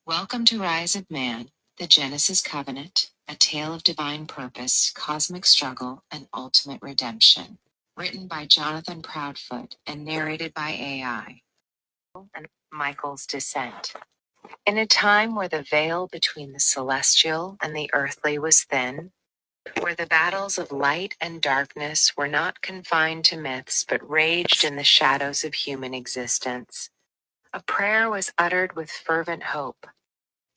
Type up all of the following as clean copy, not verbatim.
Welcome to Rise of Man, the Genesis Covenant, a tale of divine purpose, cosmic struggle, and ultimate redemption. Written by Jonathan Proudfoot and narrated by AI. And Michael's Descent. In a time where the veil between the celestial and the earthly was thin, where the battles of light and darkness were not confined to myths but raged in the shadows of human existence, a prayer was uttered with fervent hope.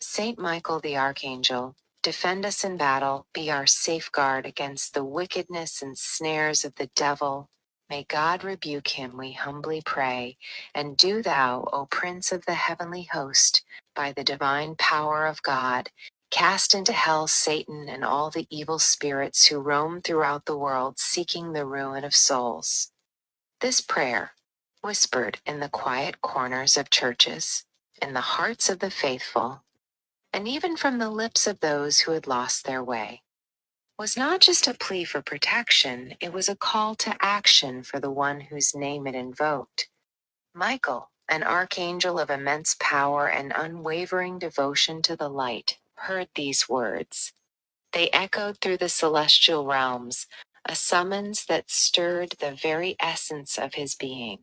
Saint Michael the Archangel, defend us in battle, be our safeguard against the wickedness and snares of the devil. May God rebuke him, we humbly pray, and do thou, O Prince of the heavenly host, by the divine power of God, cast into hell Satan and all the evil spirits who roam throughout the world seeking the ruin of souls. This prayer, whispered in the quiet corners of churches, in the hearts of the faithful, and even from the lips of those who had lost their way, was not just a plea for protection, it was a call to action for the one whose name it invoked. Michael, an archangel of immense power and unwavering devotion to the light, heard these words. They echoed through the celestial realms, a summons that stirred the very essence of his being.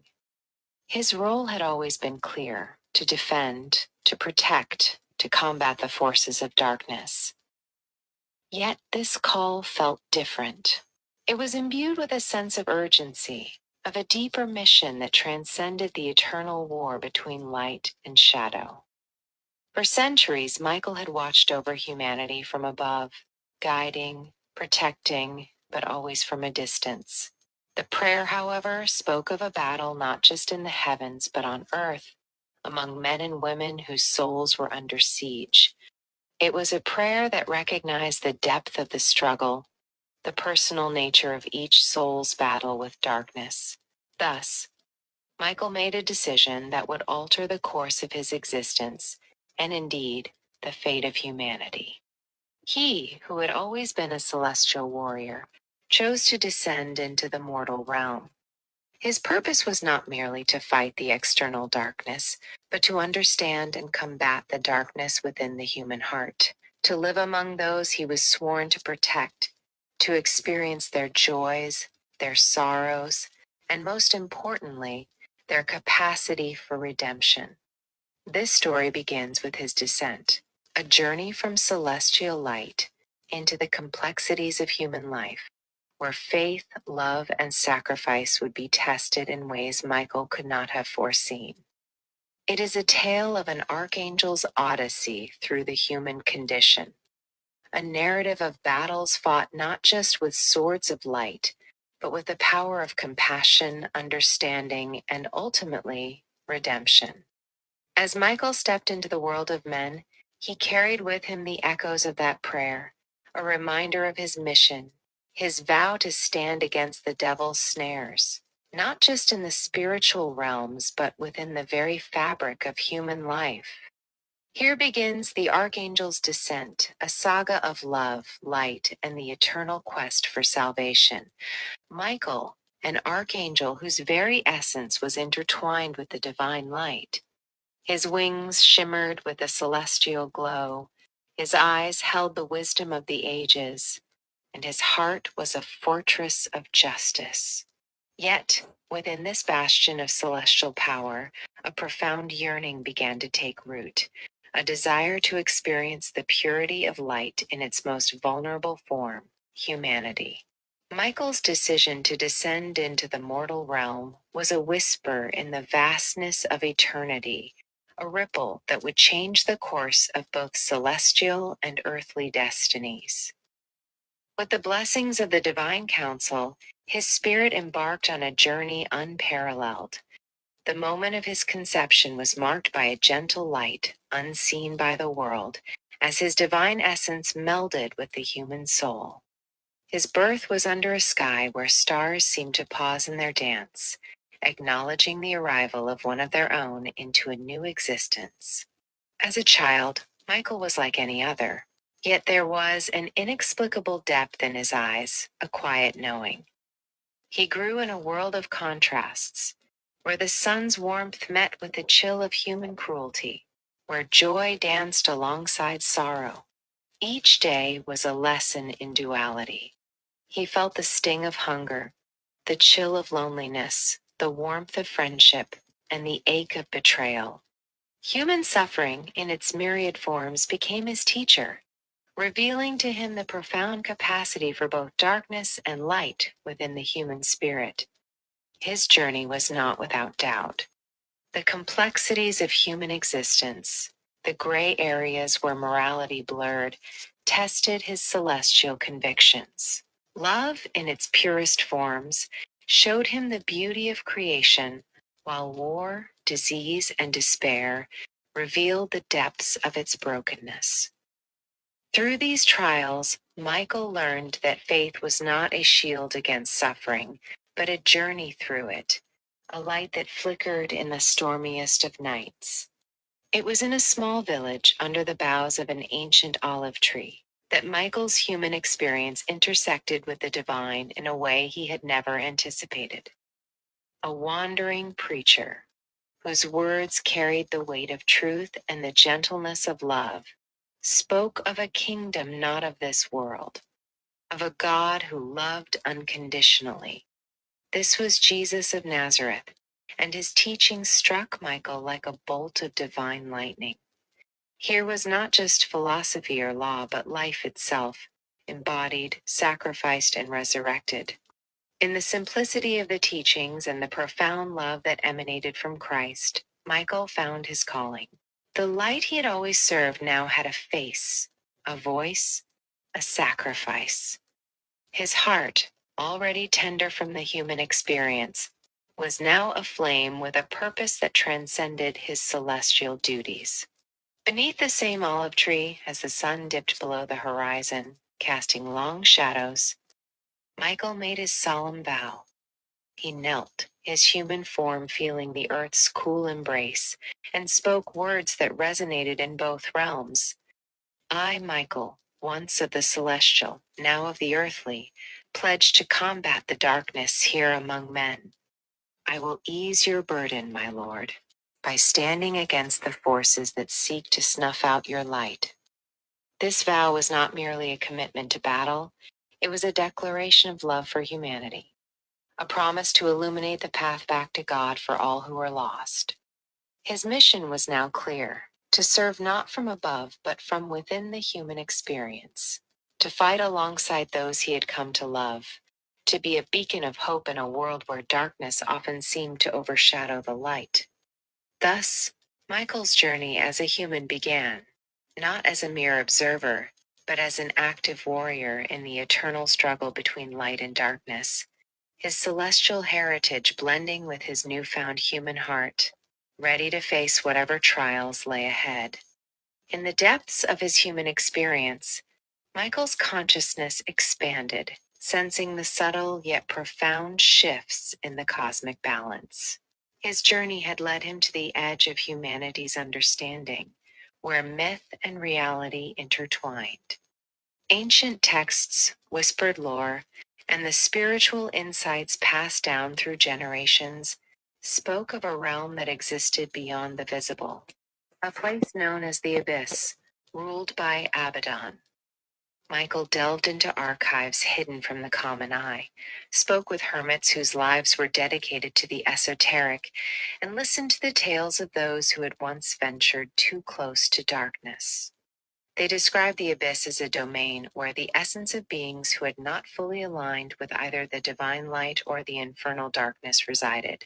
His role had always been clear: to defend, to protect, to combat the forces of darkness. Yet this call felt different. It was imbued with a sense of urgency, of a deeper mission that transcended the eternal war between light and shadow. For centuries, Michael had watched over humanity from above, guiding, protecting, but always from a distance. The prayer, however, spoke of a battle not just in the heavens, but on earth, among men and women whose souls were under siege. It was a prayer that recognized the depth of the struggle, the personal nature of each soul's battle with darkness. Thus, Michael made a decision that would alter the course of his existence, and indeed, the fate of humanity. He, who had always been a celestial warrior, chose to descend into the mortal realm. His purpose was not merely to fight the external darkness, but to understand and combat the darkness within the human heart, to live among those he was sworn to protect, to experience their joys, their sorrows, and most importantly, their capacity for redemption. This story begins with his descent, a journey from celestial light into the complexities of human life, where faith, love, and sacrifice would be tested in ways Michael could not have foreseen. It is a tale of an archangel's odyssey through the human condition, a narrative of battles fought not just with swords of light, but with the power of compassion, understanding, and ultimately, redemption. As Michael stepped into the world of men, he carried with him the echoes of that prayer, a reminder of his mission, his vow to stand against the devil's snares, not just in the spiritual realms, but within the very fabric of human life. Here begins the Archangel's Descent, a saga of love, light, and the eternal quest for salvation. Michael, an archangel whose very essence was intertwined with the divine light. His wings shimmered with a celestial glow, his eyes held the wisdom of the ages, and his heart was a fortress of justice. Yet, within this bastion of celestial power, a profound yearning began to take root, a desire to experience the purity of light in its most vulnerable form, humanity. Michael's decision to descend into the mortal realm was a whisper in the vastness of eternity, a ripple that would change the course of both celestial and earthly destinies. With the blessings of the divine council, his spirit embarked on a journey unparalleled. The moment of his conception was marked by a gentle light, unseen by the world, as his divine essence melded with the human soul. His birth was under a sky where stars seemed to pause in their dance, acknowledging the arrival of one of their own into a new existence. As a child, Michael was like any other, yet there was an inexplicable depth in his eyes, a quiet knowing. He grew in a world of contrasts, where the sun's warmth met with the chill of human cruelty, where joy danced alongside sorrow. Each day was a lesson in duality. He felt the sting of hunger, the chill of loneliness, the warmth of friendship, and the ache of betrayal. Human suffering, in its myriad forms, became his teacher, revealing to him the profound capacity for both darkness and light within the human spirit. His journey was not without doubt. The complexities of human existence, the gray areas where morality blurred, tested his celestial convictions. Love, in its purest forms, showed him the beauty of creation, while war, disease, and despair revealed the depths of its brokenness. Through these trials, Michael learned that faith was not a shield against suffering, but a journey through it, a light that flickered in the stormiest of nights. It was in a small village under the boughs of an ancient olive tree that Michael's human experience intersected with the divine in a way he had never anticipated. A wandering preacher, whose words carried the weight of truth and the gentleness of love, spoke of a kingdom not of this world, of a God who loved unconditionally. This was Jesus of Nazareth, and his teaching struck Michael like a bolt of divine lightning. Here was not just philosophy or law, but life itself, embodied, sacrificed, and resurrected. In the simplicity of the teachings and the profound love that emanated from Christ, Michael found his calling. The light he had always served now had a face, a voice, a sacrifice. His heart, already tender from the human experience, was now aflame with a purpose that transcended his celestial duties. Beneath the same olive tree, as the sun dipped below the horizon, casting long shadows, Michael made his solemn vow. He knelt, his human form feeling the earth's cool embrace, and spoke words that resonated in both realms. I, Michael, once of the celestial, now of the earthly, pledge to combat the darkness here among men. I will ease your burden, my lord, by standing against the forces that seek to snuff out your light. This vow was not merely a commitment to battle, it was a declaration of love for humanity, a promise to illuminate the path back to God for all who are lost. His mission was now clear: to serve not from above, but from within the human experience, to fight alongside those he had come to love, to be a beacon of hope in a world where darkness often seemed to overshadow the light. Thus, Michael's journey as a human began, not as a mere observer, but as an active warrior in the eternal struggle between light and darkness, his celestial heritage blending with his newfound human heart, ready to face whatever trials lay ahead. In the depths of his human experience, Michael's consciousness expanded, sensing the subtle yet profound shifts in the cosmic balance. His journey had led him to the edge of humanity's understanding, where myth and reality intertwined. Ancient texts, whispered lore, and the spiritual insights passed down through generations spoke of a realm that existed beyond the visible, a place known as the Abyss, ruled by Abaddon. Michael delved into archives hidden from the common eye, spoke with hermits whose lives were dedicated to the esoteric, and listened to the tales of those who had once ventured too close to darkness. They described the abyss as a domain where the essence of beings who had not fully aligned with either the divine light or the infernal darkness resided.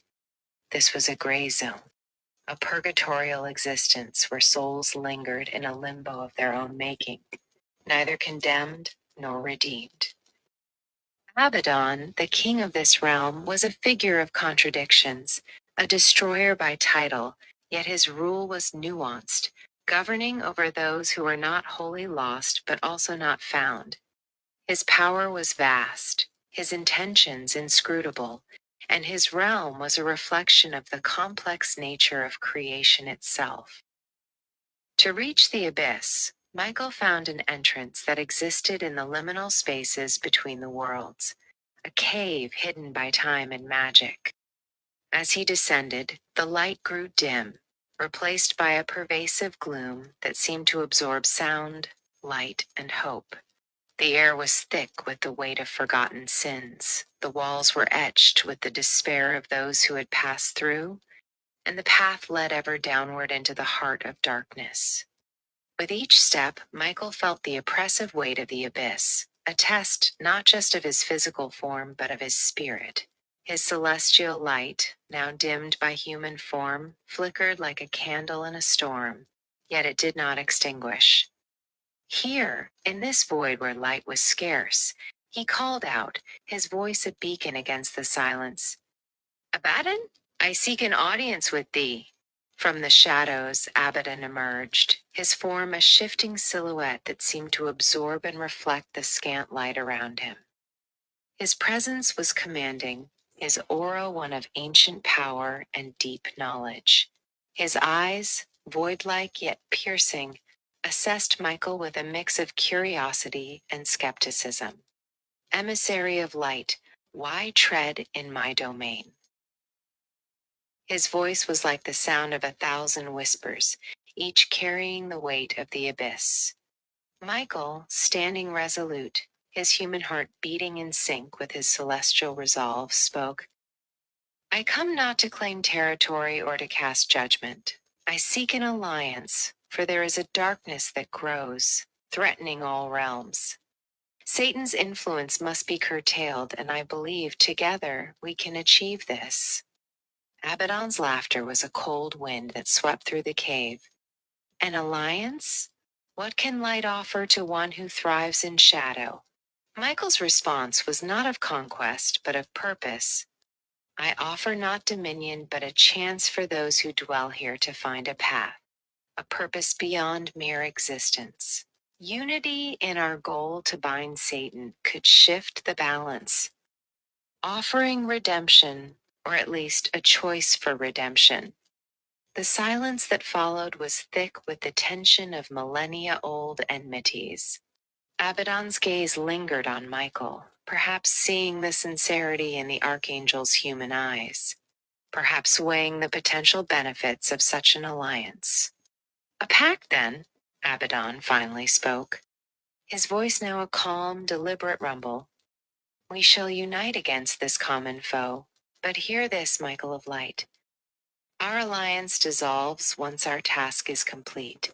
This was a gray zone, a purgatorial existence where souls lingered in a limbo of their own making, neither condemned nor redeemed. Abaddon, the king of this realm, was a figure of contradictions, a destroyer by title, yet his rule was nuanced, governing over those who were not wholly lost but also not found. His power was vast, his intentions inscrutable, and his realm was a reflection of the complex nature of creation itself. To reach the abyss, Michael found an entrance that existed in the liminal spaces between the worlds, a cave hidden by time and magic. As he descended, the light grew dim, replaced by a pervasive gloom that seemed to absorb sound, light, and hope. The air was thick with the weight of forgotten sins. The walls were etched with the despair of those who had passed through, and the path led ever downward into the heart of darkness. With each step, Michael felt the oppressive weight of the abyss, a test not just of his physical form, but of his spirit. His celestial light, now dimmed by human form, flickered like a candle in a storm, yet it did not extinguish. Here, in this void where light was scarce, he called out, his voice a beacon against the silence. "Abaddon, I seek an audience with thee." From the shadows, Abaddon emerged, his form a shifting silhouette that seemed to absorb and reflect the scant light around him. His presence was commanding, his aura one of ancient power and deep knowledge. His eyes, void-like yet piercing, assessed Michael with a mix of curiosity and skepticism. "Emissary of light, why tread in my domain?" His voice was like the sound of 1,000 whispers, each carrying the weight of the abyss. Michael, standing resolute, his human heart beating in sync with his celestial resolve, spoke, "I come not to claim territory or to cast judgment. I seek an alliance, for there is a darkness that grows, threatening all realms. Satan's influence must be curtailed, and I believe together we can achieve this." Abaddon's laughter was a cold wind that swept through the cave. "An alliance? What can light offer to one who thrives in shadow?" Michael's response was not of conquest, but of purpose. "I offer not dominion, but a chance for those who dwell here to find a path, a purpose beyond mere existence. Unity in our goal to bind Satan could shift the balance, offering redemption, or at least a choice for redemption." The silence that followed was thick with the tension of millennia-old enmities. Abaddon's gaze lingered on Michael, perhaps seeing the sincerity in the archangel's human eyes, perhaps weighing the potential benefits of such an alliance. "A pact, then," Abaddon finally spoke, his voice now a calm, deliberate rumble. "We shall unite against this common foe, but hear this, Michael of Light. Our alliance dissolves once our task is complete.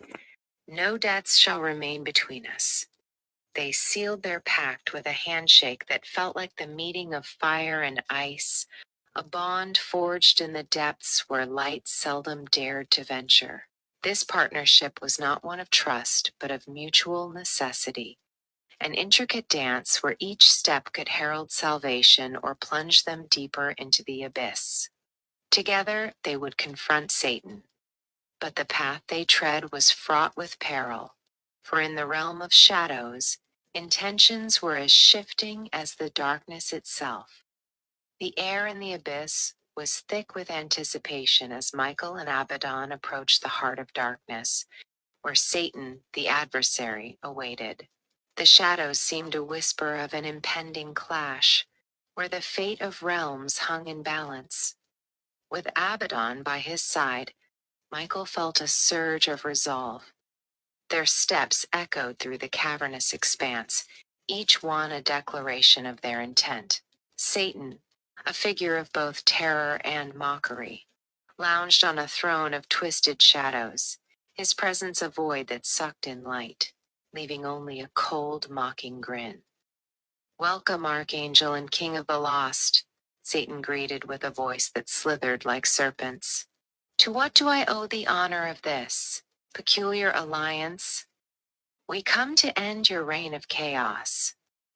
No debts shall remain between us." They sealed their pact with a handshake that felt like the meeting of fire and ice, a bond forged in the depths where light seldom dared to venture. This partnership was not one of trust, but of mutual necessity, an intricate dance where each step could herald salvation or plunge them deeper into the abyss. Together, they would confront Satan. But the path they tread was fraught with peril, for in the realm of shadows, intentions were as shifting as the darkness itself. The air in the abyss was thick with anticipation as Michael and Abaddon approached the heart of darkness, where Satan, the adversary, awaited. The shadows seemed a whisper of an impending clash, where the fate of realms hung in balance. With Abaddon by his side, Michael felt a surge of resolve. Their steps echoed through the cavernous expanse, each one a declaration of their intent. Satan, a figure of both terror and mockery, lounged on a throne of twisted shadows, his presence a void that sucked in light, leaving only a cold, mocking grin. "Welcome, Archangel and King of the Lost," Satan greeted with a voice that slithered like serpents. "To what do I owe the honor of this peculiar alliance?" "We come to end your reign of chaos."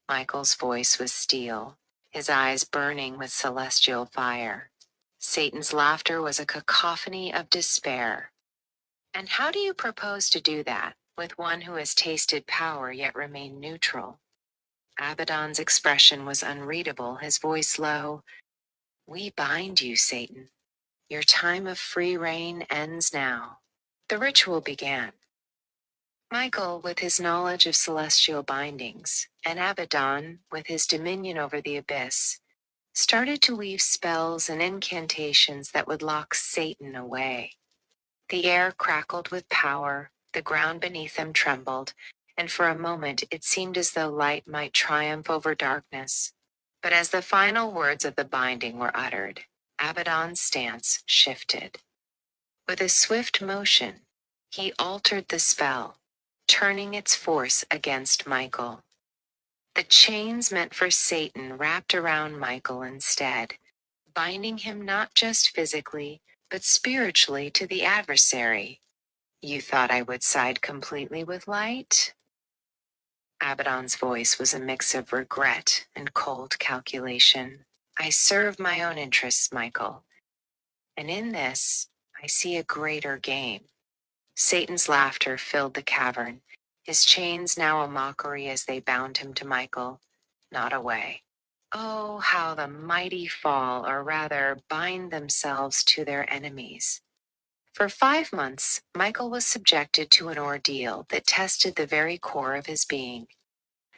Michael's voice was steel, his eyes burning with celestial fire. Satan's laughter was a cacophony of despair. "And how do you propose to do that, with one who has tasted power yet remained neutral?" Abaddon's expression was unreadable, his voice low. "We bind you, Satan. Your time of free reign ends now." The ritual began. Michael, with his knowledge of celestial bindings, and Abaddon, with his dominion over the abyss, started to weave spells and incantations that would lock Satan away. The air crackled with power, the ground beneath them trembled, and for a moment it seemed as though light might triumph over darkness. But as the final words of the binding were uttered, Abaddon's stance shifted. With a swift motion, he altered the spell, turning its force against Michael. The chains meant for Satan wrapped around Michael instead, binding him not just physically, but spiritually to the adversary. You thought I would side completely with light? Abaddon's voice was a mix of regret and cold calculation. I serve my own interests, Michael, and in this, I see a greater game. Satan's laughter filled the cavern, his chains now a mockery as they bound him to Michael, not away. Oh, how the mighty fall, or rather bind themselves to their enemies. For 5 months, Michael was subjected to an ordeal that tested the very core of his being.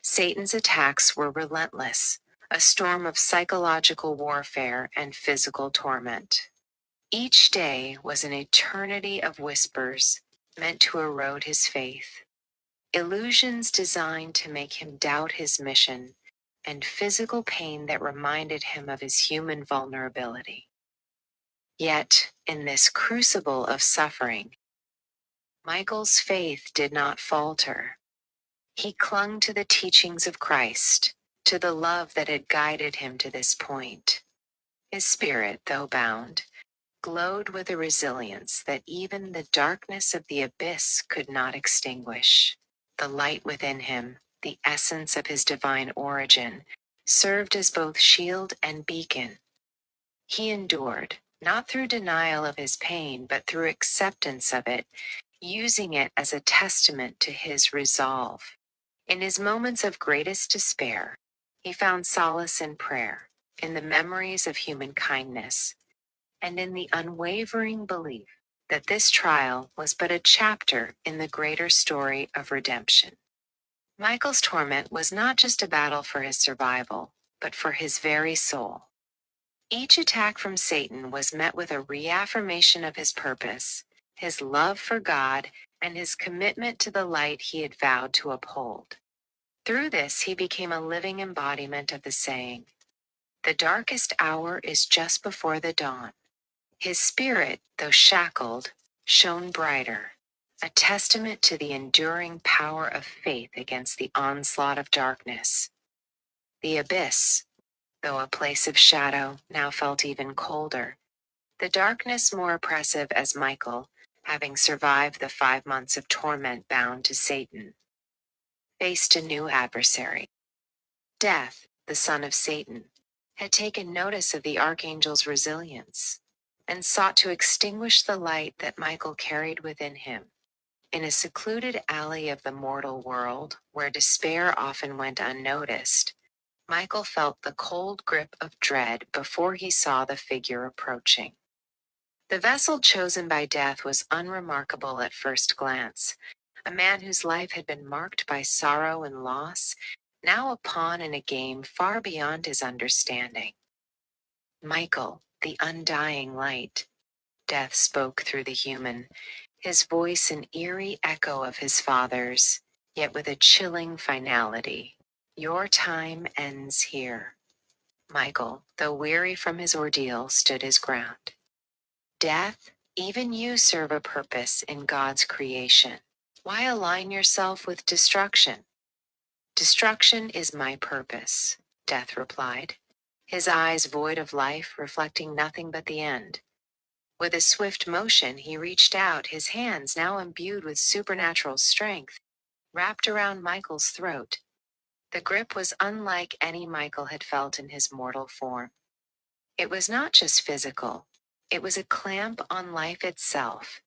Satan's attacks were relentless, a storm of psychological warfare and physical torment. Each day was an eternity of whispers meant to erode his faith, illusions designed to make him doubt his mission, and physical pain that reminded him of his human vulnerability. Yet, in this crucible of suffering, Michael's faith did not falter. He clung to the teachings of Christ, to the love that had guided him to this point. His spirit, though bound, glowed with a resilience that even the darkness of the abyss could not extinguish. The light within him, the essence of his divine origin, served as both shield and beacon. He endured, not through denial of his pain, but through acceptance of it, using it as a testament to his resolve. In his moments of greatest despair, he found solace in prayer, in the memories of human kindness, and in the unwavering belief that this trial was but a chapter in the greater story of redemption. Michael's torment was not just a battle for his survival, but for his very soul. Each attack from Satan was met with a reaffirmation of his purpose, his love for God, and his commitment to the light he had vowed to uphold. Through this, he became a living embodiment of the saying, "The darkest hour is just before the dawn." His spirit, though shackled, shone brighter, a testament to the enduring power of faith against the onslaught of darkness. The abyss, though a place of shadow, now felt even colder, the darkness more oppressive as Michael, having survived the 5 months of torment bound to Satan, faced a new adversary. Death, the son of Satan, had taken notice of the archangel's resilience and sought to extinguish the light that Michael carried within him. In a secluded alley of the mortal world, where despair often went unnoticed, Michael felt the cold grip of dread before he saw the figure approaching. The vessel chosen by death was unremarkable at first glance. A man whose life had been marked by sorrow and loss, now a pawn in a game far beyond his understanding. Michael, the undying light. Death spoke through the human, his voice an eerie echo of his father's, yet with a chilling finality. Your time ends here. Michael, though weary from his ordeal, stood his ground. Death, even you serve a purpose in God's creation. Why align yourself with destruction? Destruction is my purpose, Death replied, his eyes void of life, reflecting nothing but the end. With a swift motion, he reached out, his hands now imbued with supernatural strength, wrapped around Michael's throat. The grip was unlike any Michael had felt in his mortal form. It was not just physical, it was a clamp on life itself,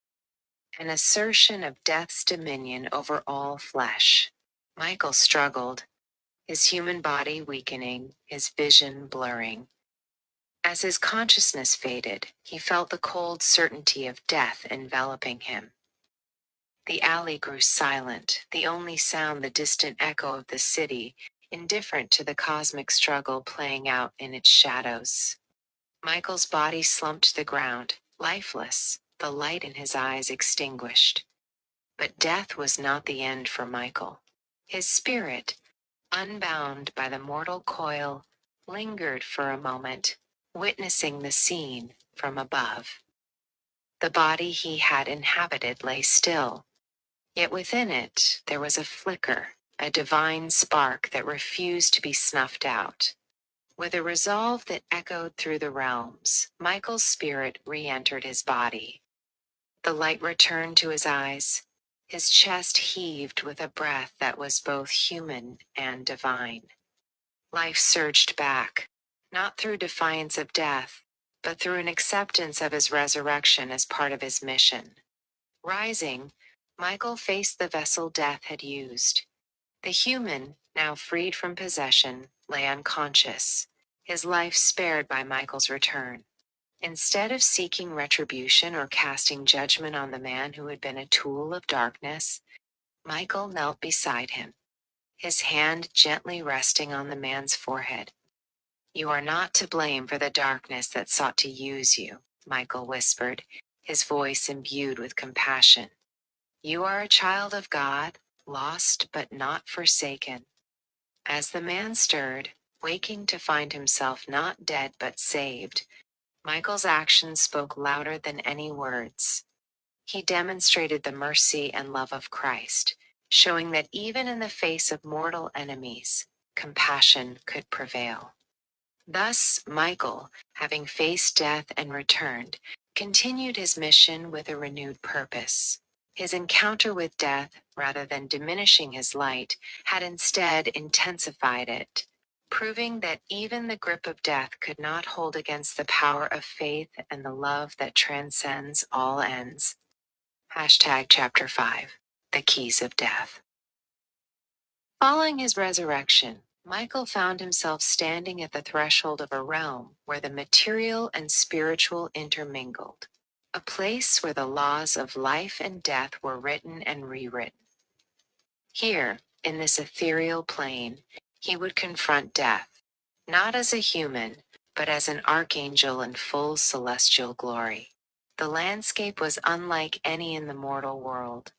an assertion of death's dominion over all flesh. Michael struggled, his human body weakening, his vision blurring. As his consciousness faded, he felt the cold certainty of death enveloping him. The alley grew silent, the only sound the distant echo of the city, indifferent to the cosmic struggle playing out in its shadows. Michael's body slumped to the ground, lifeless, the light in his eyes extinguished. But death was not the end for Michael. His spirit, unbound by the mortal coil, lingered for a moment, witnessing the scene from above. The body he had inhabited lay still, yet within it there was a flicker, a divine spark that refused to be snuffed out. With a resolve that echoed through the realms, Michael's spirit re-entered his body. The light returned to his eyes. His chest heaved with a breath that was both human and divine. Life surged back, not through defiance of death, but through an acceptance of his resurrection as part of his mission. Rising, Michael faced the vessel death had used. The human, now freed from possession, lay unconscious, his life spared by Michael's return. Instead of seeking retribution or casting judgment on the man who had been a tool of darkness, Michael knelt beside him, his hand gently resting on the man's forehead. "You are not to blame for the darkness that sought to use you," Michael whispered, his voice imbued with compassion. "You are a child of God, lost but not forsaken." As the man stirred, waking to find himself not dead but saved, Michael's actions spoke louder than any words. He demonstrated the mercy and love of Christ, showing that even in the face of mortal enemies, compassion could prevail. Thus, Michael, having faced death and returned, continued his mission with a renewed purpose. His encounter with death, rather than diminishing his light, had instead intensified it, proving that even the grip of death could not hold against the power of faith and the love that transcends all ends. Hashtag Chapter 5, The Keys of Death. Following his resurrection, Michael found himself standing at the threshold of a realm where the material and spiritual intermingled, a place where the laws of life and death were written and rewritten. Here, in this ethereal plane, he would confront death, not as a human, but as an archangel in full celestial glory. The landscape was unlike any in the mortal world.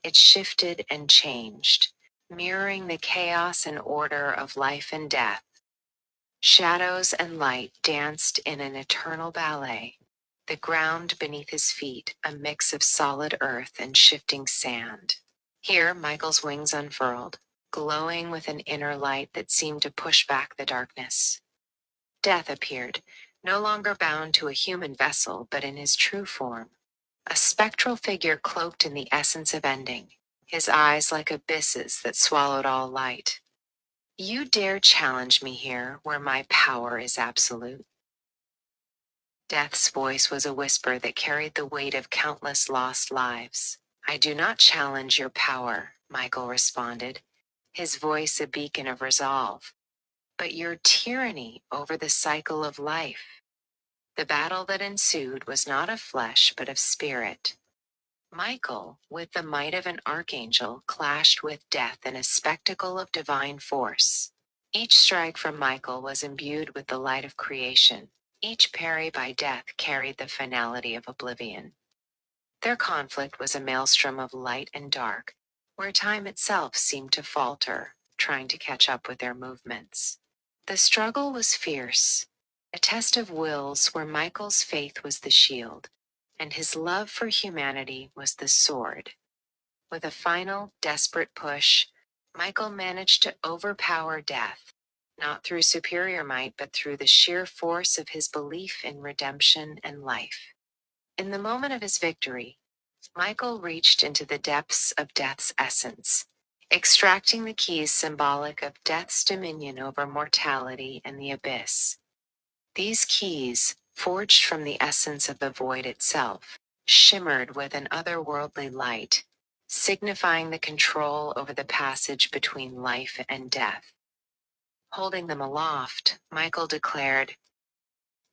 It shifted and changed, mirroring the chaos and order of life and death. Shadows and light danced in an eternal ballet, the ground beneath his feet a mix of solid earth and shifting sand. Here, Michael's wings unfurled, glowing with an inner light that seemed to push back the darkness. Death appeared, no longer bound to a human vessel, but in his true form, a spectral figure cloaked in the essence of ending, his eyes like abysses that swallowed all light. "You dare challenge me here, where my power is absolute?" Death's voice was a whisper that carried the weight of countless lost lives. "I do not challenge your power," Michael responded, his voice a beacon of resolve, "but your tyranny over the cycle of life." The battle that ensued was not of flesh, but of spirit. Michael, with the might of an archangel, clashed with death in a spectacle of divine force. Each strike from Michael was imbued with the light of creation. Each parry by death carried the finality of oblivion. Their conflict was a maelstrom of light and dark, where time itself seemed to falter, trying to catch up with their movements. The struggle was fierce, a test of wills where Michael's faith was the shield, and his love for humanity was the sword. With a final, desperate push, Michael managed to overpower death, not through superior might, but through the sheer force of his belief in redemption and life. In the moment of his victory, Michael reached into the depths of death's essence, extracting the keys symbolic of death's dominion over mortality and the abyss. These keys, forged from the essence of the void itself, shimmered with an otherworldly light, signifying the control over the passage between life and death. Holding them aloft, Michael declared,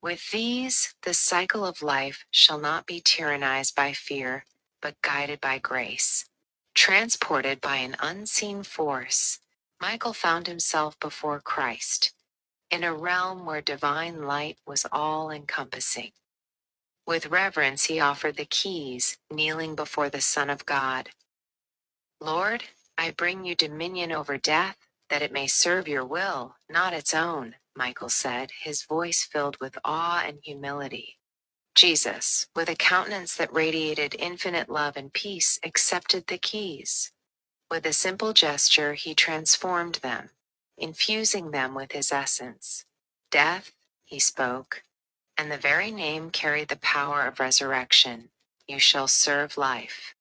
"With these, the cycle of life shall not be tyrannized by fear, but guided by grace." Transported by an unseen force, Michael found himself before Christ, in a realm where divine light was all-encompassing. With reverence he offered the keys, kneeling before the Son of God. "Lord, I bring you dominion over death, that it may serve your will, not its own," Michael said, his voice filled with awe and humility. Jesus, with a countenance that radiated infinite love and peace, accepted the keys. With a simple gesture, he transformed them, infusing them with his essence. "Death," he spoke, and the very name carried the power of resurrection. "You shall serve life."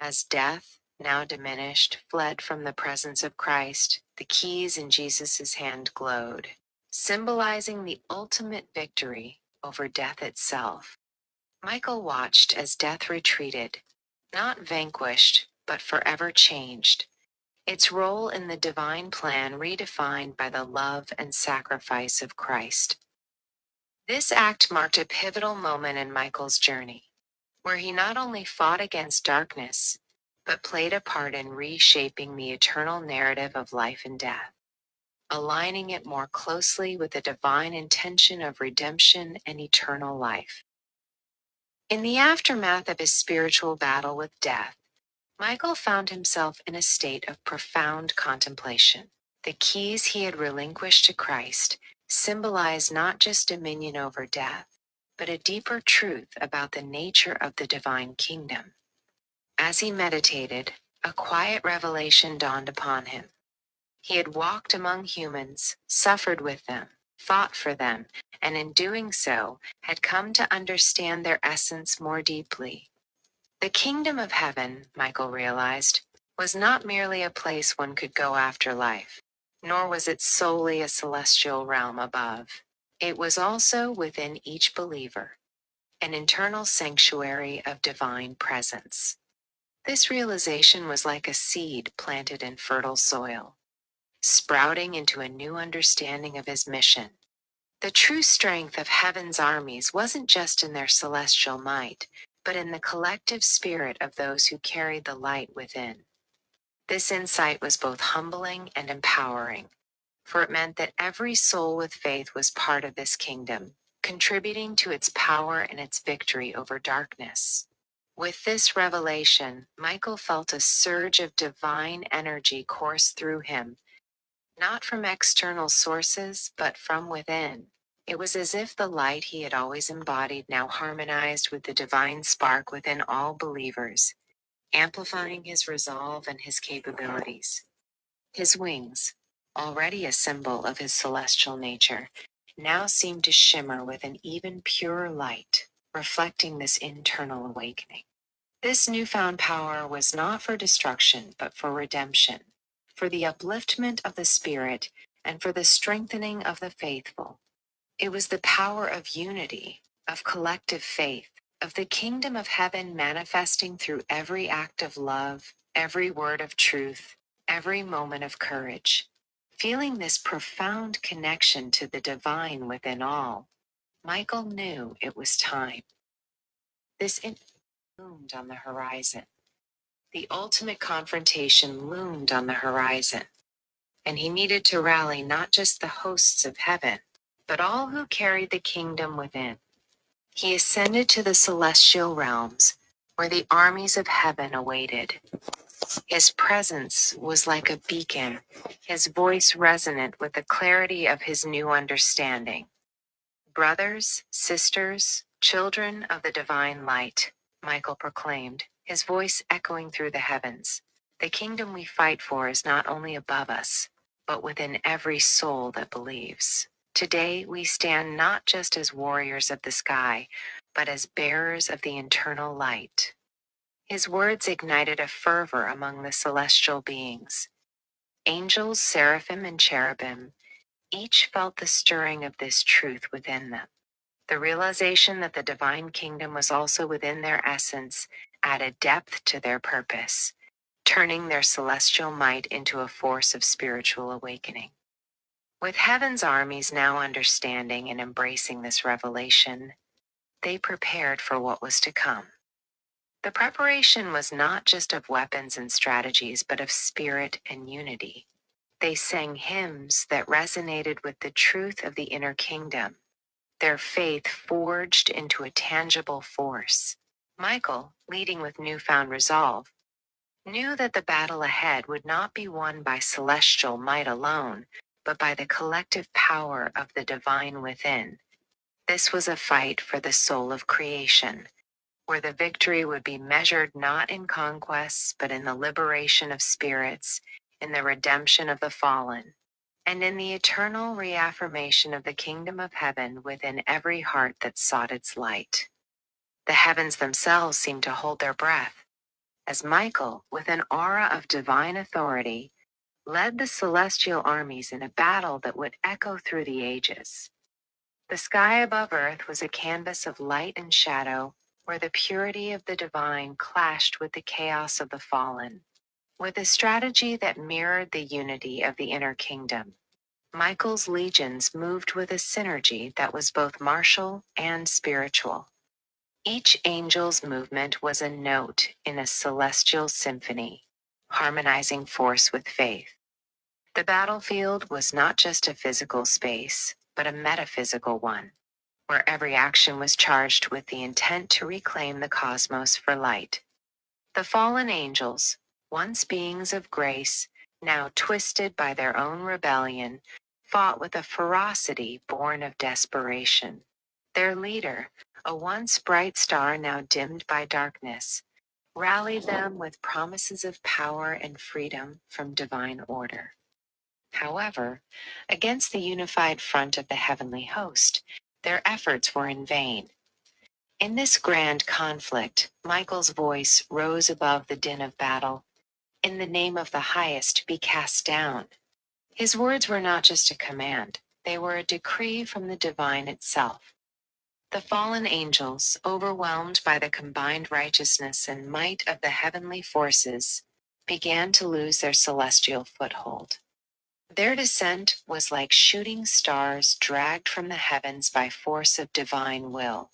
As death, now diminished, fled from the presence of Christ, the keys in Jesus' hand glowed, symbolizing the ultimate victory over death itself. Michael watched as death retreated, not vanquished, but forever changed, its role in the divine plan redefined by the love and sacrifice of Christ. This act marked a pivotal moment in Michael's journey, where he not only fought against darkness, but played a part in reshaping the eternal narrative of life and death, aligning it more closely with the divine intention of redemption and eternal life. In the aftermath of his spiritual battle with death, Michael found himself in a state of profound contemplation. The keys he had relinquished to Christ symbolized not just dominion over death, but a deeper truth about the nature of the divine kingdom. As he meditated, a quiet revelation dawned upon him. He had walked among humans, suffered with them, fought for them, and in doing so, had come to understand their essence more deeply. The kingdom of heaven, Michael realized, was not merely a place one could go after life, nor was it solely a celestial realm above. It was also within each believer, an internal sanctuary of divine presence. This realization was like a seed planted in fertile soil, sprouting into a new understanding of his mission. The true strength of heaven's armies wasn't just in their celestial might, but in the collective spirit of those who carried the light within. This insight was both humbling and empowering, for it meant that every soul with faith was part of this kingdom, contributing to its power and its victory over darkness. With this revelation, Michael felt a surge of divine energy course through him, not from external sources, but from within. It was as if the light he had always embodied now harmonized with the divine spark within all believers, amplifying his resolve and his capabilities. His wings, already a symbol of his celestial nature, now seemed to shimmer with an even purer light, reflecting this internal awakening. This newfound power was not for destruction, but for redemption, for the upliftment of the spirit, and for the strengthening of the faithful. It was the power of unity, of collective faith, of the kingdom of heaven manifesting through every act of love, every word of truth, every moment of courage. Feeling this profound connection to the divine within all, Michael knew it was time. This loomed on the horizon. The ultimate confrontation loomed on the horizon, and he needed to rally not just the hosts of heaven, but all who carried the kingdom within. He ascended to the celestial realms, where the armies of heaven awaited. His presence was like a beacon, his voice resonant with the clarity of his new understanding. "Brothers, sisters, children of the divine light," Michael proclaimed, his voice echoing through the heavens. "The kingdom we fight for is not only above us, but within every soul that believes. Today we stand not just as warriors of the sky, but as bearers of the eternal light." His words ignited a fervor among the celestial beings. Angels, seraphim, and cherubim each felt the stirring of this truth within them. The realization that the divine kingdom was also within their essence added depth to their purpose, turning their celestial might into a force of spiritual awakening. With heaven's armies now understanding and embracing this revelation, they prepared for what was to come. The preparation was not just of weapons and strategies, but of spirit and unity. They sang hymns that resonated with the truth of the inner kingdom. their faith forged into a tangible force. Michael, leading with newfound resolve, knew that the battle ahead would not be won by celestial might alone, but by the collective power of the divine within. This was a fight for the soul of creation, where the victory would be measured not in conquests, but in the liberation of spirits, in the redemption of the fallen, and in the eternal reaffirmation of the kingdom of heaven within every heart that sought its light. The heavens themselves seemed to hold their breath, as Michael, with an aura of divine authority, led the celestial armies in a battle that would echo through the ages. The sky above earth was a canvas of light and shadow, where the purity of the divine clashed with the chaos of the fallen. With a strategy that mirrored the unity of the inner kingdom, Michael's legions moved with a synergy that was both martial and spiritual. Each angel's movement was a note in a celestial symphony, harmonizing force with faith. The battlefield was not just a physical space, but a metaphysical one, where every action was charged with the intent to reclaim the cosmos for light. The fallen angels, once beings of grace, now twisted by their own rebellion, fought with a ferocity born of desperation. Their leader, a once bright star now dimmed by darkness, rallied them with promises of power and freedom from divine order. However, against the unified front of the heavenly host, their efforts were in vain. In this grand conflict, Michael's voice rose above the din of battle. In the name of the highest, be cast down. His words were not just a command, they were a decree from the divine itself. The fallen angels, overwhelmed by the combined righteousness and might of the heavenly forces, began to lose their celestial foothold. Their descent was like shooting stars dragged from the heavens by force of divine will,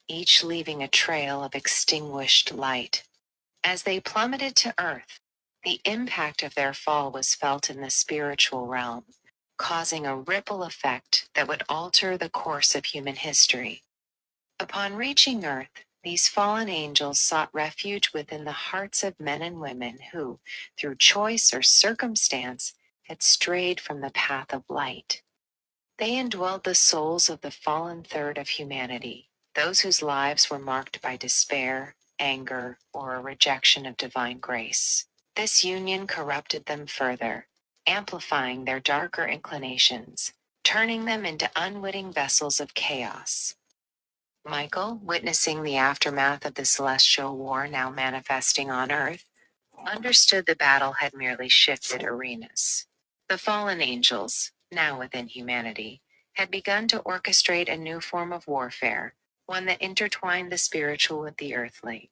each leaving a trail of extinguished light. As they plummeted to earth, the impact of their fall was felt in the spiritual realm, causing a ripple effect that would alter the course of human history. Upon reaching earth, these fallen angels sought refuge within the hearts of men and women who, through choice or circumstance, had strayed from the path of light. They indwelled the souls of the fallen third of humanity, those whose lives were marked by despair, anger, or a rejection of divine grace. This union corrupted them further, amplifying their darker inclinations, turning them into unwitting vessels of chaos. Michael, witnessing the aftermath of the celestial war now manifesting on earth, understood the battle had merely shifted arenas. The fallen angels, now within humanity, had begun to orchestrate a new form of warfare, one that intertwined the spiritual with the earthly.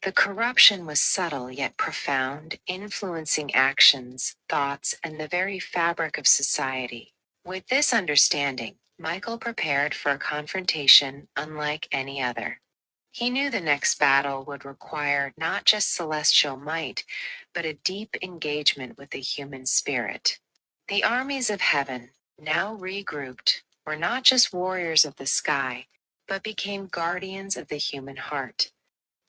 The corruption was subtle yet profound, influencing actions, thoughts, and the very fabric of society. With this understanding, Michael prepared for a confrontation unlike any other. He knew the next battle would require not just celestial might, but a deep engagement with the human spirit. The armies of heaven, now regrouped, were not just warriors of the sky, but became guardians of the human heart,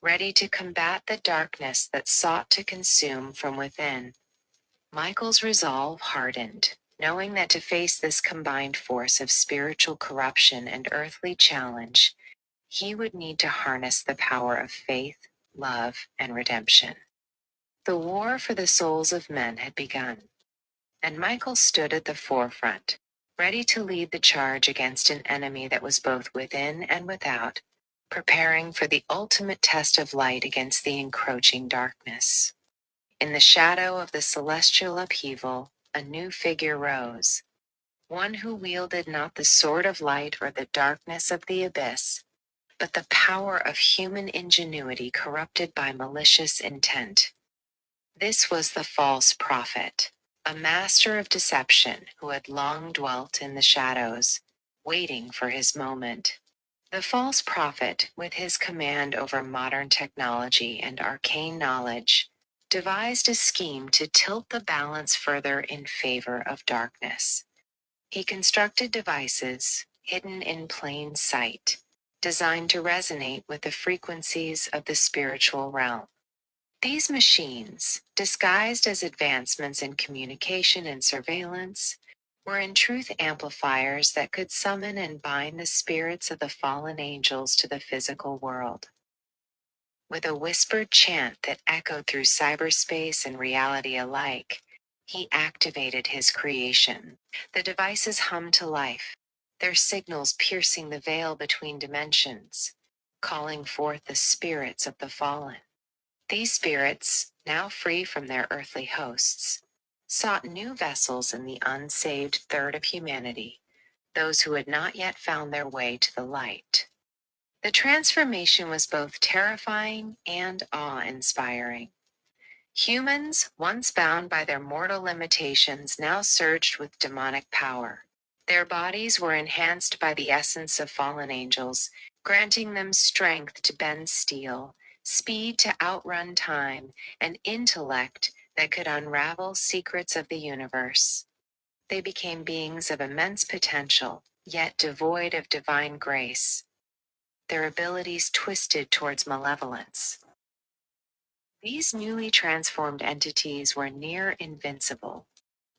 ready to combat the darkness that sought to consume from within. Michael's resolve hardened, knowing that to face this combined force of spiritual corruption and earthly challenge, he would need to harness the power of faith, love, and redemption. The war for the souls of men had begun, and Michael stood at the forefront, ready to lead the charge against an enemy that was both within and without, preparing for the ultimate test of light against the encroaching darkness. In the shadow of the celestial upheaval, a new figure rose, one who wielded not the sword of light or the darkness of the abyss, but the power of human ingenuity corrupted by malicious intent. This was the false prophet, a master of deception who had long dwelt in the shadows, waiting for his moment. The false prophet, with his command over modern technology and arcane knowledge, devised a scheme to tilt the balance further in favor of darkness. He constructed devices, hidden in plain sight, designed to resonate with the frequencies of the spiritual realm. These machines, disguised as advancements in communication and surveillance, were in truth amplifiers that could summon and bind the spirits of the fallen angels to the physical world. With a whispered chant that echoed through cyberspace and reality alike, he activated his creation. The devices hummed to life, their signals piercing the veil between dimensions, calling forth the spirits of the fallen. These spirits, now free from their earthly hosts, sought new vessels in the unsaved third of humanity, those who had not yet found their way to the light. The transformation was both terrifying and awe-inspiring. Humans, once bound by their mortal limitations, now surged with demonic power. Their bodies were enhanced by the essence of fallen angels, granting them strength to bend steel, speed to outrun time, and intellect that could unravel secrets of the universe. They became beings of immense potential, yet devoid of divine grace, their abilities twisted towards malevolence. These newly transformed entities were near invincible,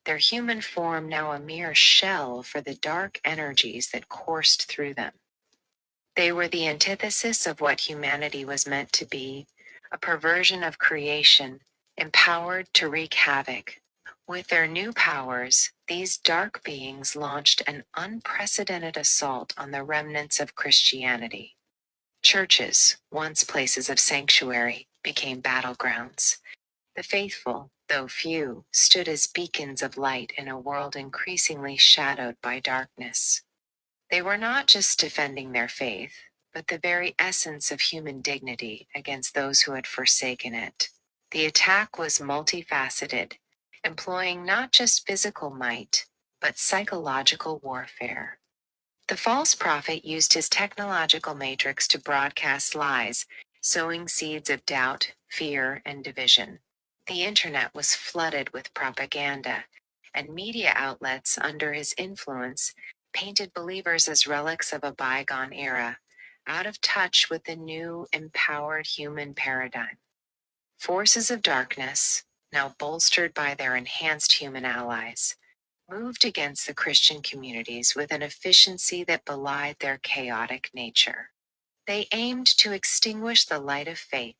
their human form now a mere shell for the dark energies that coursed through them. They were the antithesis of what humanity was meant to be, a perversion of creation, empowered to wreak havoc. With their new powers, these dark beings launched an unprecedented assault on the remnants of Christianity. Churches, once places of sanctuary, became battlegrounds. The faithful, though few, stood as beacons of light in a world increasingly shadowed by darkness. They were not just defending their faith, but the very essence of human dignity against those who had forsaken it. The attack was multifaceted, employing not just physical might, but psychological warfare. The false prophet used his technological matrix to broadcast lies, sowing seeds of doubt, fear, and division. The internet was flooded with propaganda, and media outlets under his influence painted believers as relics of a bygone era, out of touch with the new, empowered human paradigm. Forces of darkness, now bolstered by their enhanced human allies, moved against the Christian communities with an efficiency that belied their chaotic nature. They aimed to extinguish the light of faith,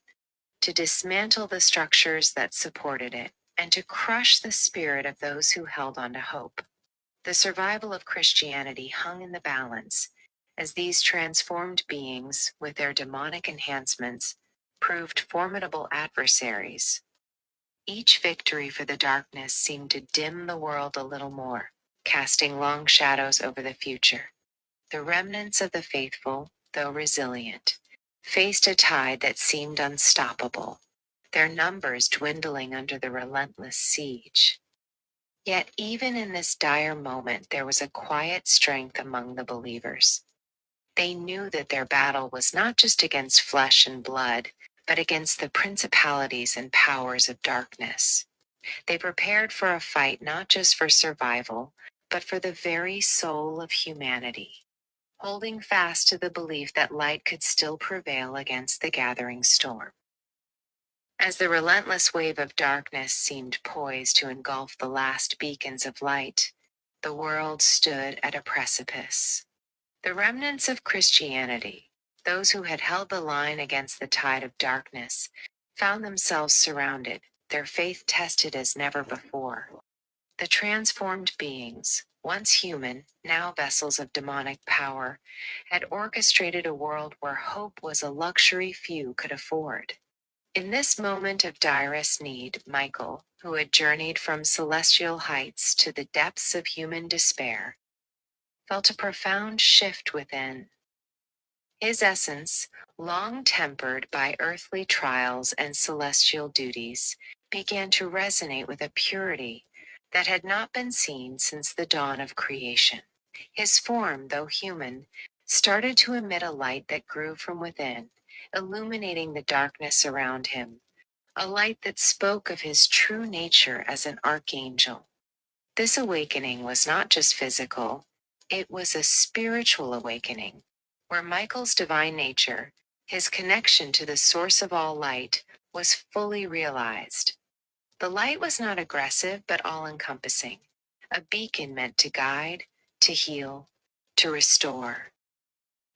to dismantle the structures that supported it, and to crush the spirit of those who held on to hope. The survival of Christianity hung in the balance, as these transformed beings, with their demonic enhancements, proved formidable adversaries. Each victory for the darkness seemed to dim the world a little more, casting long shadows over the future. The remnants of the faithful, though resilient, faced a tide that seemed unstoppable, their numbers dwindling under the relentless siege. Yet even in this dire moment, there was a quiet strength among the believers. They knew that their battle was not just against flesh and blood, but against the principalities and powers of darkness. They prepared for a fight not just for survival, but for the very soul of humanity, holding fast to the belief that light could still prevail against the gathering storm. As the relentless wave of darkness seemed poised to engulf the last beacons of light, the world stood at a precipice. The remnants of Christianity, those who had held the line against the tide of darkness, found themselves surrounded, their faith tested as never before. The transformed beings, once human, now vessels of demonic power, had orchestrated a world where hope was a luxury few could afford. In this moment of direst need, Michael, who had journeyed from celestial heights to the depths of human despair, felt a profound shift within. His essence, long tempered by earthly trials and celestial duties, began to resonate with a purity that had not been seen since the dawn of creation. His form, though human, started to emit a light that grew from within, illuminating the darkness around him, a light that spoke of his true nature as an archangel. This awakening was not just physical, It was a spiritual awakening, where Michael's divine nature, his connection to the source of all light, was fully realized. The light was not aggressive but all encompassing, a beacon meant to guide, to heal, to restore.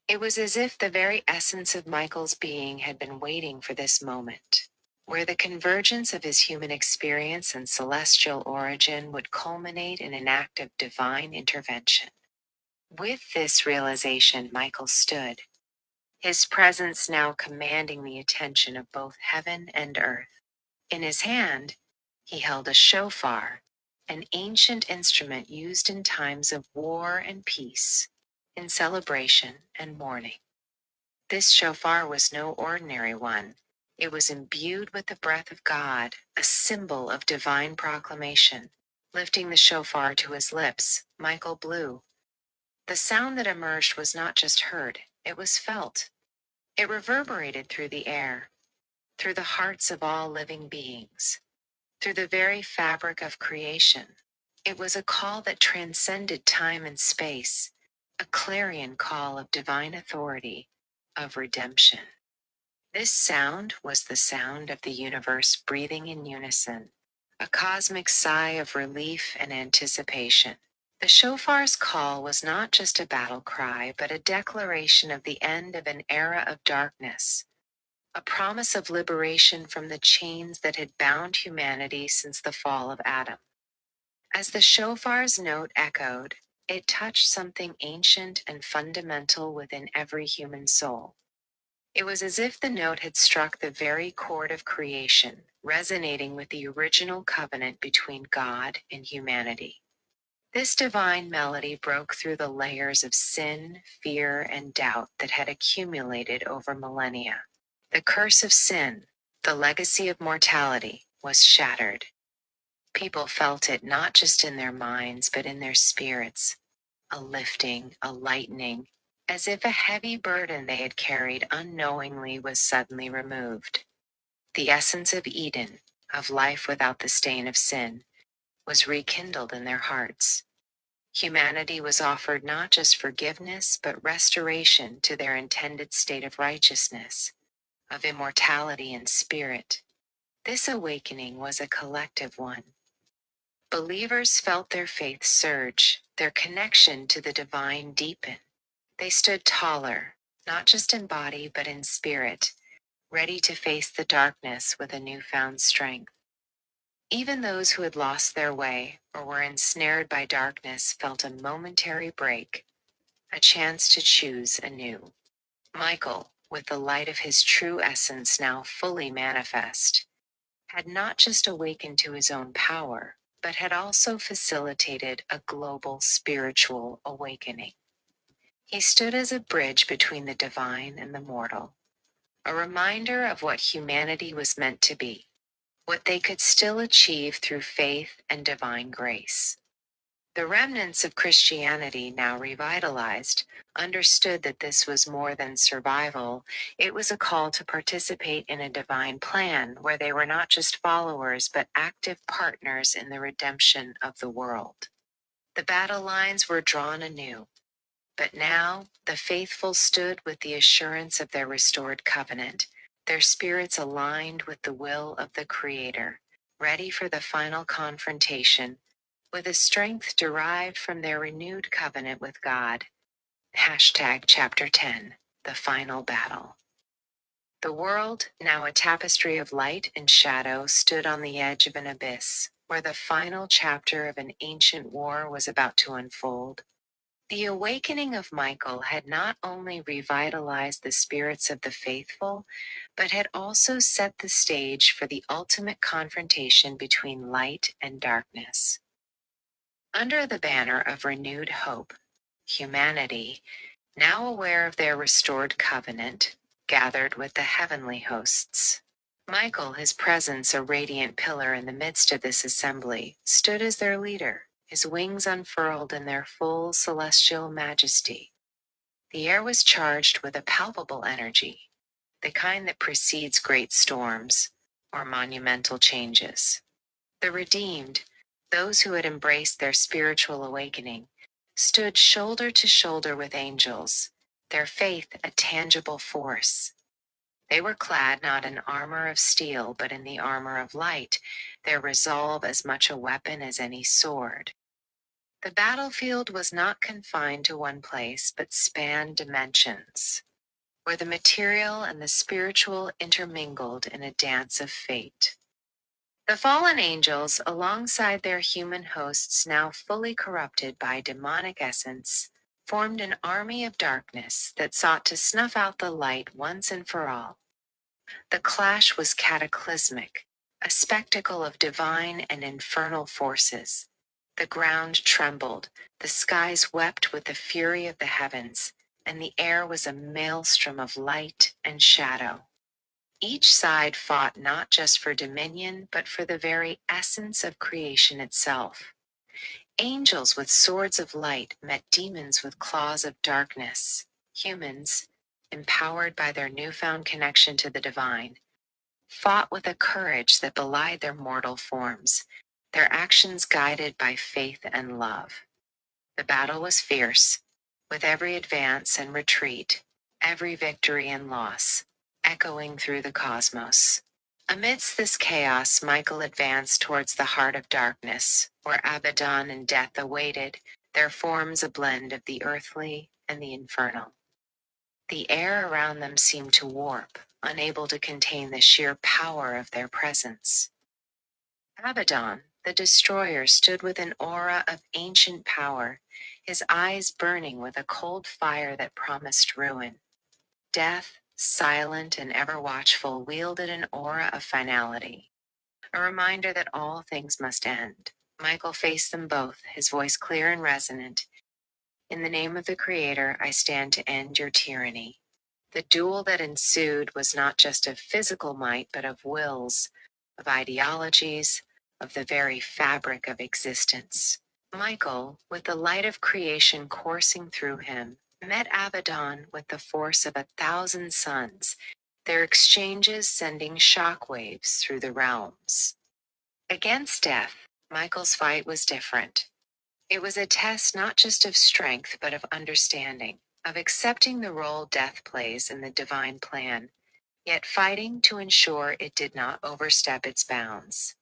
It was as if the very essence of Michael's being had been waiting for this moment, where the convergence of his human experience and celestial origin would culminate in an act of divine intervention. With this realization, Michael stood, his presence now commanding the attention of both heaven and earth. In his hand, he held a shofar, an ancient instrument used in times of war and peace, in celebration and mourning. This shofar was no ordinary one. It was imbued with the breath of God, a symbol of divine proclamation. Lifting the shofar to his lips, Michael blew. The sound that emerged was not just heard, it was felt. It reverberated through the air, through the hearts of all living beings, through the very fabric of creation. It was a call that transcended time and space, a clarion call of divine authority, of redemption. This sound was the sound of the universe breathing in unison, a cosmic sigh of relief and anticipation. The shofar's call was not just a battle cry, but a declaration of the end of an era of darkness, a promise of liberation from the chains that had bound humanity since the fall of Adam. As the shofar's note echoed, it touched something ancient and fundamental within every human soul. It was as if the note had struck the very chord of creation, resonating with the original covenant between God and humanity. This divine melody broke through the layers of sin, fear, and doubt that had accumulated over millennia. The curse of sin, the legacy of mortality, was shattered. People felt it not just in their minds, but in their spirits, a lifting, a lightening, as if a heavy burden they had carried unknowingly was suddenly removed. The essence of Eden, of life without the stain of sin, was rekindled in their hearts. Humanity was offered not just forgiveness, but restoration to their intended state of righteousness, of immortality and spirit. This awakening was a collective one. Believers felt their faith surge, their connection to the divine deepen. They stood taller, not just in body, but in spirit, ready to face the darkness with a newfound strength. Even those who had lost their way or were ensnared by darkness felt a momentary break, a chance to choose anew. Michael, with the light of his true essence now fully manifest, had not just awakened to his own power, but had also facilitated a global spiritual awakening. He stood as a bridge between the divine and the mortal, a reminder of what humanity was meant to be, what they could still achieve through faith and divine grace. The remnants of Christianity, now revitalized, understood that this was more than survival. It was a call to participate in a divine plan where they were not just followers, but active partners in the redemption of the world. The battle lines were drawn anew, but now the faithful stood with the assurance of their restored covenant, their spirits aligned with the will of the Creator, ready for the final confrontation with a strength derived from their renewed covenant with God. Hashtag Chapter 10, the final battle. The world, now a tapestry of light and shadow, stood on the edge of an abyss, where the final chapter of an ancient war was about to unfold. The awakening of Michael had not only revitalized the spirits of the faithful, but had also set the stage for the ultimate confrontation between light and darkness. Under the banner of renewed hope, humanity, now aware of their restored covenant, gathered with the heavenly hosts. Michael, his presence a radiant pillar in the midst of this assembly, stood as their leader, his wings unfurled in their full celestial majesty. The air was charged with a palpable energy, the kind that precedes great storms or monumental changes. The redeemed, those who had embraced their spiritual awakening, stood shoulder to shoulder with angels, their faith a tangible force. They were clad not in armor of steel, but in the armor of light, their resolve as much a weapon as any sword. The battlefield was not confined to one place, but spanned dimensions, where the material and the spiritual intermingled in a dance of fate. The fallen angels, alongside their human hosts now fully corrupted by demonic essence, formed an army of darkness that sought to snuff out the light once and for all. The clash was cataclysmic, a spectacle of divine and infernal forces. The ground trembled, the skies wept with the fury of the heavens, and the air was a maelstrom of light and shadow. Each side fought not just for dominion, but for the very essence of creation itself. Angels with swords of light met demons with claws of darkness. Humans, empowered by their newfound connection to the divine, fought with a courage that belied their mortal forms, their actions guided by faith and love. The battle was fierce, with every advance and retreat, every victory and loss, echoing through the cosmos. Amidst this chaos, Michael advanced towards the heart of darkness, where Abaddon and death awaited, their forms a blend of the earthly and the infernal. The air around them seemed to warp, unable to contain the sheer power of their presence. Abaddon, the destroyer, stood with an aura of ancient power, his eyes burning with a cold fire that promised ruin. Death, silent and ever watchful, wielded an aura of finality, a reminder that all things must end. Michael faced them both, his voice clear and resonant. In the name of the Creator, I stand to end your tyranny. The duel that ensued was not just of physical might, but of wills, of ideologies, of the very fabric of existence. Michael, with the light of creation coursing through him, met Abaddon with the force of 1,000 suns, their exchanges sending shockwaves through the realms. Against death, Michael's fight was different. It was a test not just of strength, but of understanding, of accepting the role death plays in the divine plan, yet fighting to ensure it did not overstep its bounds.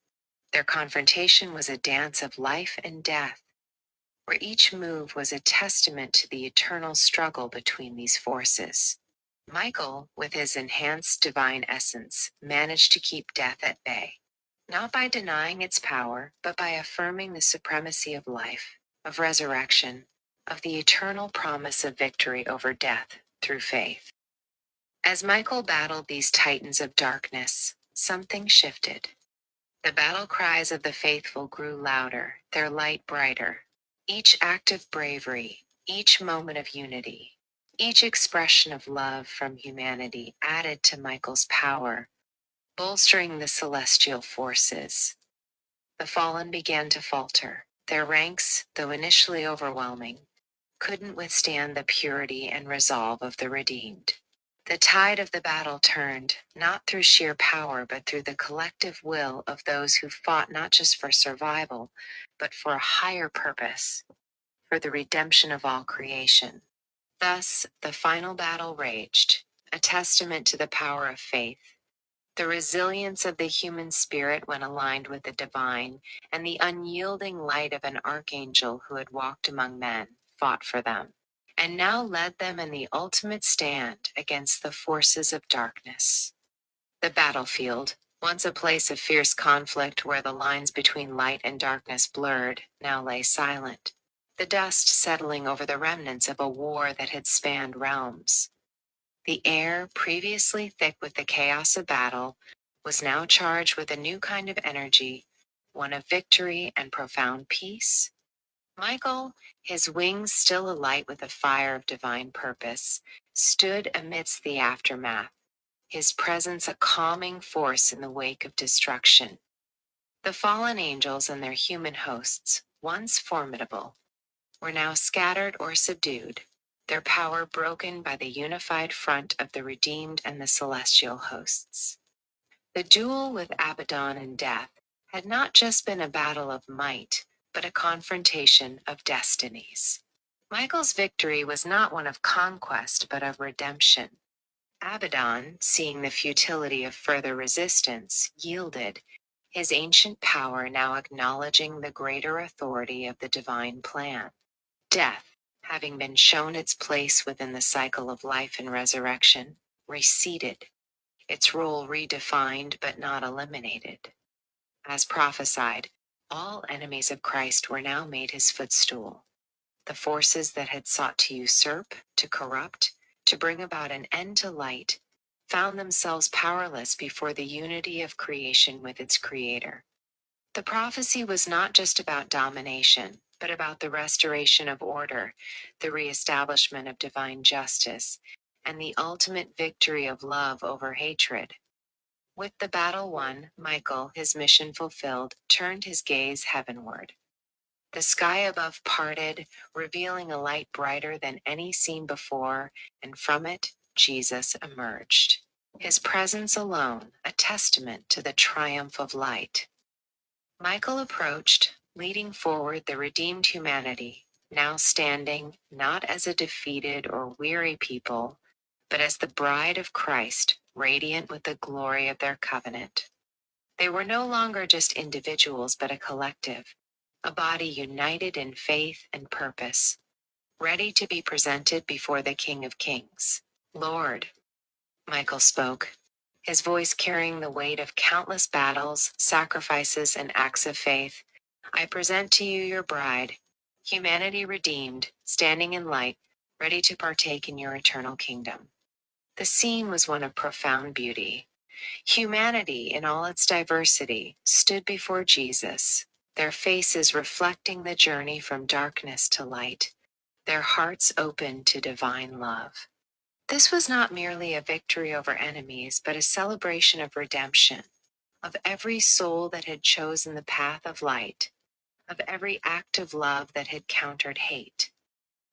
Their confrontation was a dance of life and death, where each move was a testament to the eternal struggle between these forces. Michael, with his enhanced divine essence, managed to keep death at bay, not by denying its power, but by affirming the supremacy of life, of resurrection, of the eternal promise of victory over death through faith. As Michael battled these titans of darkness, something shifted. The battle cries of the faithful grew louder, their light brighter. Each act of bravery, each moment of unity, each expression of love from humanity added to Michael's power, bolstering the celestial forces. The fallen began to falter. Their ranks, though initially overwhelming, couldn't withstand the purity and resolve of the redeemed. The tide of the battle turned, not through sheer power, but through the collective will of those who fought not just for survival, but for a higher purpose, for the redemption of all creation. Thus, the final battle raged, a testament to the power of faith, the resilience of the human spirit when aligned with the divine, and the unyielding light of an archangel who had walked among men, fought for them, and now led them in the ultimate stand against the forces of darkness. The battlefield, once a place of fierce conflict where the lines between light and darkness blurred, now lay silent, the dust settling over the remnants of a war that had spanned realms. The air, previously thick with the chaos of battle, was now charged with a new kind of energy, one of victory and profound peace. Michael, his wings still alight with the fire of divine purpose, stood amidst the aftermath, his presence a calming force in the wake of destruction. The fallen angels and their human hosts, once formidable, were now scattered or subdued, their power broken by the unified front of the redeemed and the celestial hosts. The duel with Abaddon and death had not just been a battle of might, but a confrontation of destinies. Michael's victory was not one of conquest, but of redemption. Abaddon, seeing the futility of further resistance, yielded, his ancient power now acknowledging the greater authority of the divine plan. Death, having been shown its place within the cycle of life and resurrection, receded, its role redefined but not eliminated. As prophesied, all enemies of Christ were now made his footstool. The forces that had sought to usurp, to corrupt, to bring about an end to light, found themselves powerless before the unity of creation with its creator. The prophecy was not just about domination, but about the restoration of order, the reestablishment of divine justice, and the ultimate victory of love over hatred. With the battle won, Michael, his mission fulfilled, turned his gaze heavenward. The sky above parted, revealing a light brighter than any seen before, and from it, Jesus emerged. His presence alone, a testament to the triumph of light. Michael approached, leading forward the redeemed humanity, now standing not as a defeated or weary people, but as the bride of Christ, radiant with the glory of their covenant. They were no longer just individuals, but a collective, a body united in faith and purpose, ready to be presented before the King of Kings. Lord, Michael spoke, his voice carrying the weight of countless battles, sacrifices, and acts of faith. I present to you your bride, humanity redeemed, standing in light, ready to partake in your eternal kingdom. The scene was one of profound beauty. Humanity, in all its diversity, stood before Jesus, their faces reflecting the journey from darkness to light, their hearts open to divine love. This was not merely a victory over enemies, but a celebration of redemption, of every soul that had chosen the path of light, of every act of love that had countered hate.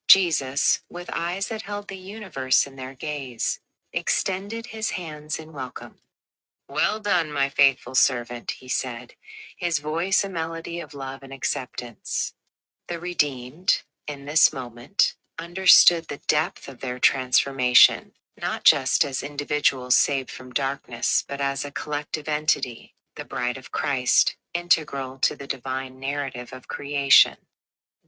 Jesus, with eyes that held the universe in their gaze, extended his hands in welcome. Well done, my faithful servant, he said, his voice a melody of love and acceptance. The redeemed, in this moment, understood the depth of their transformation, not just as individuals saved from darkness, but as a collective entity, the bride of Christ, integral to the divine narrative of creation.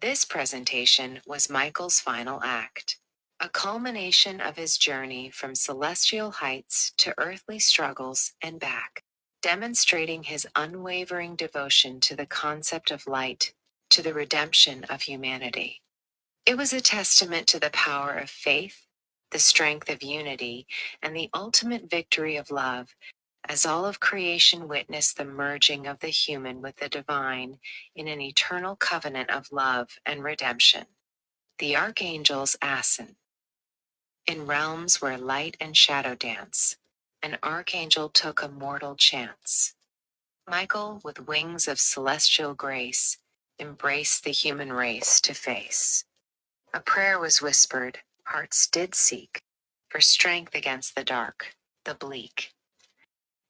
This presentation was Michael's final act, a culmination of his journey from celestial heights to earthly struggles and back, demonstrating his unwavering devotion to the concept of light, to the redemption of humanity. It was a testament to the power of faith, the strength of unity, and the ultimate victory of love, as all of creation witnessed the merging of the human with the divine in an eternal covenant of love and redemption. The archangels ascend. In realms where light and shadow dance, an archangel took a mortal chance. Michael, with wings of celestial grace, embraced the human race to face. A prayer was whispered, hearts did seek, for strength against the dark, the bleak.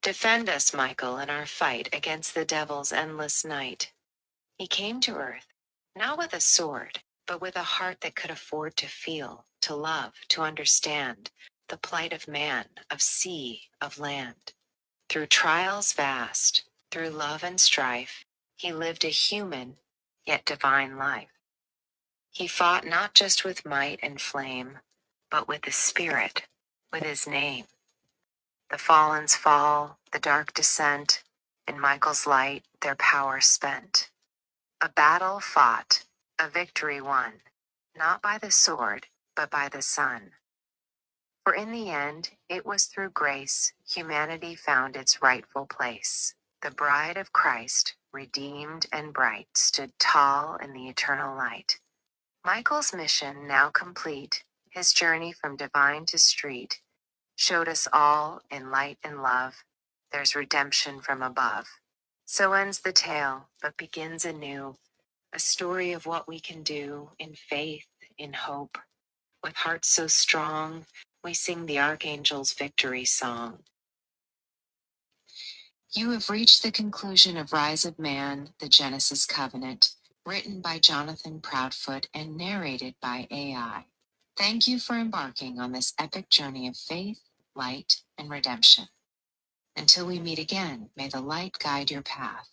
Defend us, Michael, in our fight against the devil's endless night. He came to earth, not with a sword, but with a heart that could afford to feel, to love, to understand the plight of man, of sea, of land. Through trials vast, through love and strife, he lived a human, yet divine life. He fought not just with might and flame, but with the Spirit, with his name. The fallen's fall, the dark descent, in Michael's light their power spent. A battle fought, a victory won, not by the sword, but by the Son. For in the end, it was through grace humanity found its rightful place. The bride of Christ, redeemed and bright, stood tall in the eternal light. Michael's mission now complete, his journey from divine to street, showed us all in light and love, there's redemption from above. So ends the tale, but begins anew, a story of what we can do in faith, in hope. With hearts so strong, we sing the archangel's victory song. You have reached the conclusion of Rise of Man, the Genesis Covenant. Written by Jonathan Proudfoot and narrated by AI. Thank you for embarking on this epic journey of faith, light, and redemption. Until we meet again, may the light guide your path.